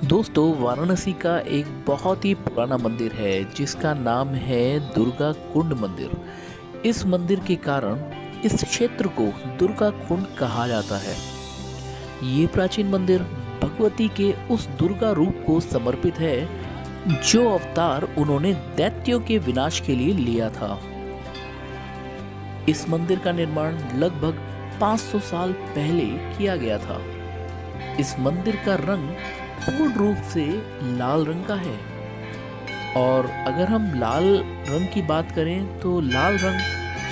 दोस्तों, वाराणसी का एक बहुत ही पुराना मंदिर है जिसका नाम है दुर्गा कुंड मंदिर। इस मंदिर के कारण इस क्षेत्र को दुर्गा कुंड कहा जाता है। ये प्राचीन मंदिर भगवती के उस दुर्गा रूप को समर्पित है जो अवतार उन्होंने दैत्यों के विनाश के लिए लिया था। इस मंदिर का निर्माण लगभग 500 साल पहले किया गया था। इस मंदिर का रंग पूर्ण रूप से लाल रंग का है और अगर हम लाल रंग की बात करें तो लाल रंग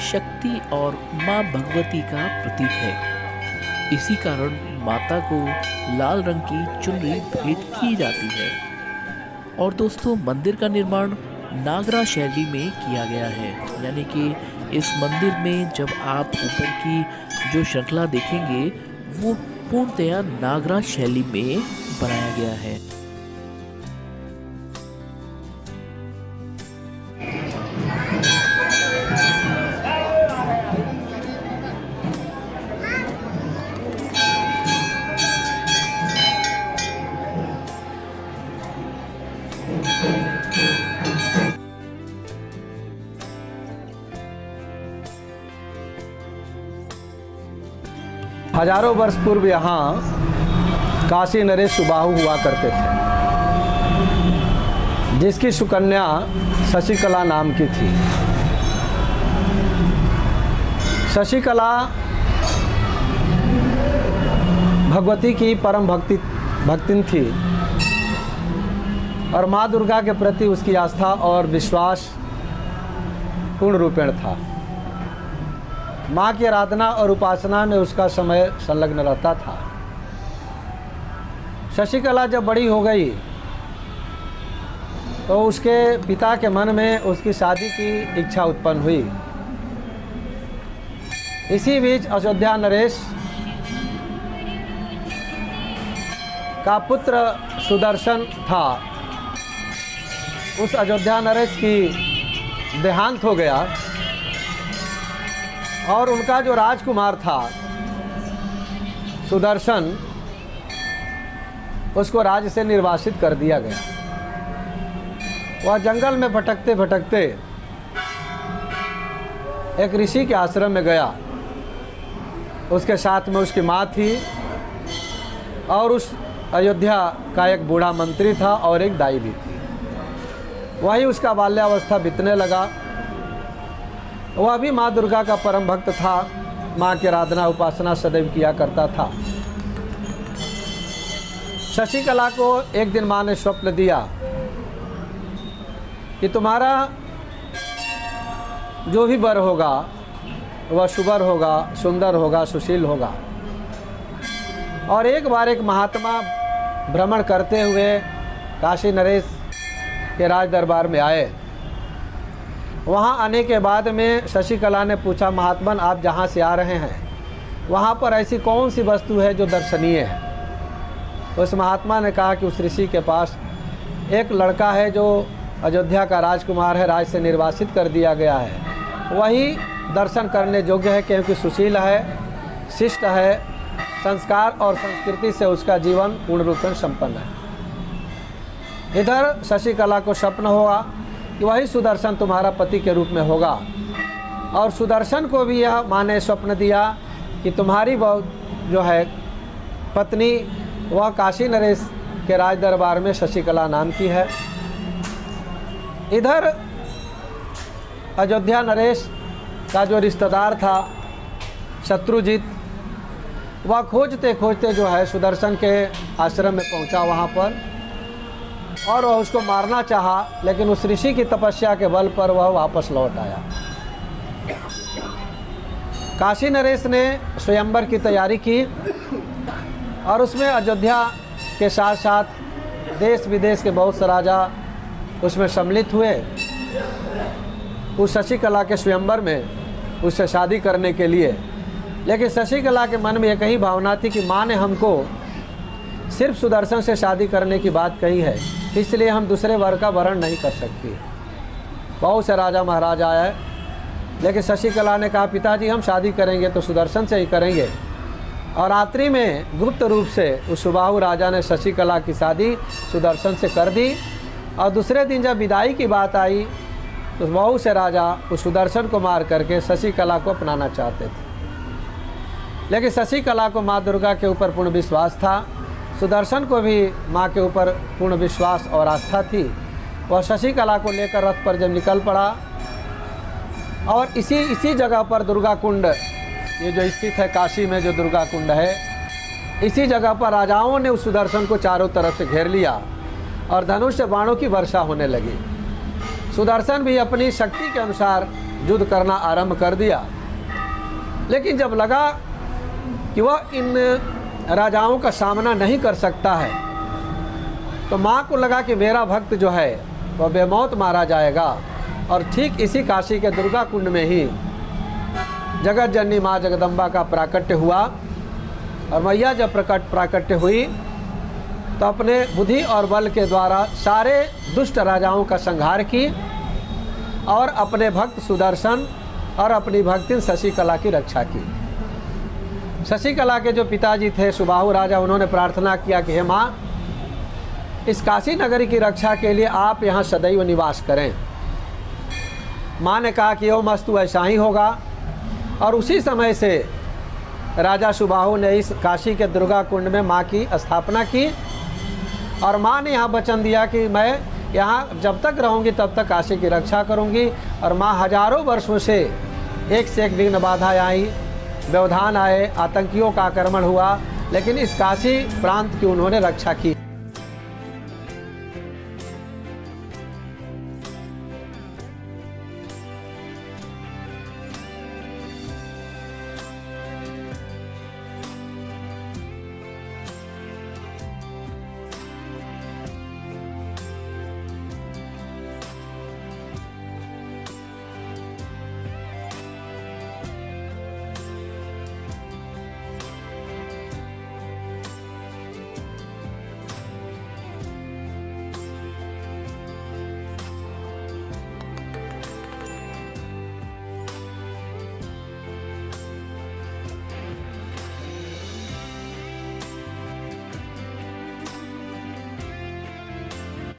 शक्ति और माँ भगवती का प्रतीक है। इसी कारण माता को लाल रंग की चुनरी भेंट की जाती है। और दोस्तों, मंदिर का निर्माण नागरा शैली में किया गया है, यानी कि इस मंदिर में जब आप ऊपर की जो श्रृंखला देखेंगे वो पूर्णतया नागरा शैली में बनाया गया है। हजारों वर्ष पूर्व यहाँ काशी नरेश सुबाहु हुआ करते थे, जिसकी सुकन्या शशिकला नाम की थी। शशिकला भगवती की परम भक्तिन थी और माँ दुर्गा के प्रति उसकी आस्था और विश्वास पूर्ण रूपेण था। माँ की आराधना और उपासना में उसका समय संलग्न रहता था। शशिकला जब बड़ी हो गई तो उसके पिता के मन में उसकी शादी की इच्छा उत्पन्न हुई। इसी बीच अयोध्या नरेश का पुत्र सुदर्शन था। उस अयोध्या नरेश की देहांत हो गया और उनका जो राजकुमार था सुदर्शन, उसको राज्य से निर्वासित कर दिया गया। वह जंगल में भटकते भटकते एक ऋषि के आश्रम में गया। उसके साथ में उसकी माँ थी और उस अयोध्या का एक बूढ़ा मंत्री था और एक दाई भी थी। वही उसका बाल्यावस्था बीतने लगा। वह भी माँ दुर्गा का परम भक्त था। माँ की आराधना उपासना सदैव किया करता था। शशिकला को एक दिन माँ ने स्वप्न दिया कि तुम्हारा जो भी वर होगा वह सुबर होगा, सुंदर होगा, सुशील होगा। और एक बार एक महात्मा भ्रमण करते हुए काशी नरेश के राज दरबार में आए। वहाँ आने के बाद में शशिकला ने पूछा, महात्मन आप जहाँ से आ रहे हैं वहाँ पर ऐसी कौन सी वस्तु है जो दर्शनीय है? उस महात्मा ने कहा कि उस ऋषि के पास एक लड़का है जो अयोध्या का राजकुमार है, राज्य से निर्वासित कर दिया गया है। वही दर्शन करने योग्य है क्योंकि सुशील है, शिष्ट है, संस्कार और संस्कृति से उसका जीवन पूर्ण रूप से संपन्न है। इधर शशिकला को स्वप्न होगा कि वही सुदर्शन तुम्हारा पति के रूप में होगा। और सुदर्शन को भी यह माँ ने स्वप्न दिया कि तुम्हारी वह जो है पत्नी वह काशी नरेश के राज दरबार में शशिकला नाम की है। इधर अयोध्या नरेश का जो रिश्तेदार था शत्रुजीत, वह खोजते खोजते जो है सुदर्शन के आश्रम में पहुंचा वहां पर और वह उसको मारना चाहा, लेकिन उस ऋषि की तपस्या के बल पर वह वापस लौट आया। काशी नरेश ने स्वयंवर की तैयारी की और उसमें अयोध्या के साथ साथ देश विदेश के बहुत से राजा उसमें सम्मिलित हुए। उस शशिकला के स्वयंवर में उससे शादी करने के लिए। लेकिन शशिकला के मन में एक ही भावना थी कि माँ ने हमको सिर्फ सुदर्शन से शादी करने की बात कही है, इसलिए हम दूसरे वर का वर्ण नहीं कर सकती। बहुत से राजा महाराजा आए, लेकिन शशिकला ने कहा पिताजी हम शादी करेंगे तो सुदर्शन से ही करेंगे। और रात्रि में गुप्त रूप से उस सुबाहु राजा ने शशिकला की शादी सुदर्शन से कर दी। और दूसरे दिन जब विदाई की बात आई तो बहुत से राजा उस सुदर्शन को मार करके शशिकला को अपनाना चाहते थे, लेकिन शशिकला को माँ दुर्गा के ऊपर पूर्ण विश्वास था, सुदर्शन को भी माँ के ऊपर पूर्ण विश्वास और आस्था थी। वह शशिकला को लेकर रथ पर जब निकल पड़ा और इसी जगह पर दुर्गा कुंड, ये जो स्थित है काशी में जो दुर्गा कुंड है, इसी जगह पर राजाओं ने उस सुदर्शन को चारों तरफ से घेर लिया और धनुष से बाणों की वर्षा होने लगी। सुदर्शन भी अपनी शक्ति के अनुसार युद्ध करना आरंभ कर दिया, लेकिन जब लगा कि वह इन राजाओं का सामना नहीं कर सकता है तो माँ को लगा कि मेरा भक्त जो है वह बेमौत मारा जाएगा। और ठीक इसी काशी के दुर्गा कुंड में ही जगत जननी माँ जगदम्बा का प्राकट्य हुआ। और मैया जब प्राकट्य हुई तो अपने बुद्धि और बल के द्वारा सारे दुष्ट राजाओं का संहार की और अपने भक्त सुदर्शन और अपनी भक्तिन शशिकला की रक्षा की। शशिकला के जो पिताजी थे सुबाहु राजा, उन्होंने प्रार्थना किया कि हे माँ, इस काशी नगरी की रक्षा के लिए आप यहाँ सदैव निवास करें। माँ ने कहा कि एवं मस्तु, ऐसा ही होगा। और उसी समय से राजा सुबाहु ने इस काशी के दुर्गा कुंड में माँ की स्थापना की और माँ ने यहाँ वचन दिया कि मैं यहाँ जब तक रहूँगी तब तक काशी की रक्षा करूँगी। और माँ हजारों वर्षों से एक विघ्न बाधा आई, व्यवधान आए, आतंकियों का आक्रमण हुआ, लेकिन इस काशी प्रांत की उन्होंने रक्षा की।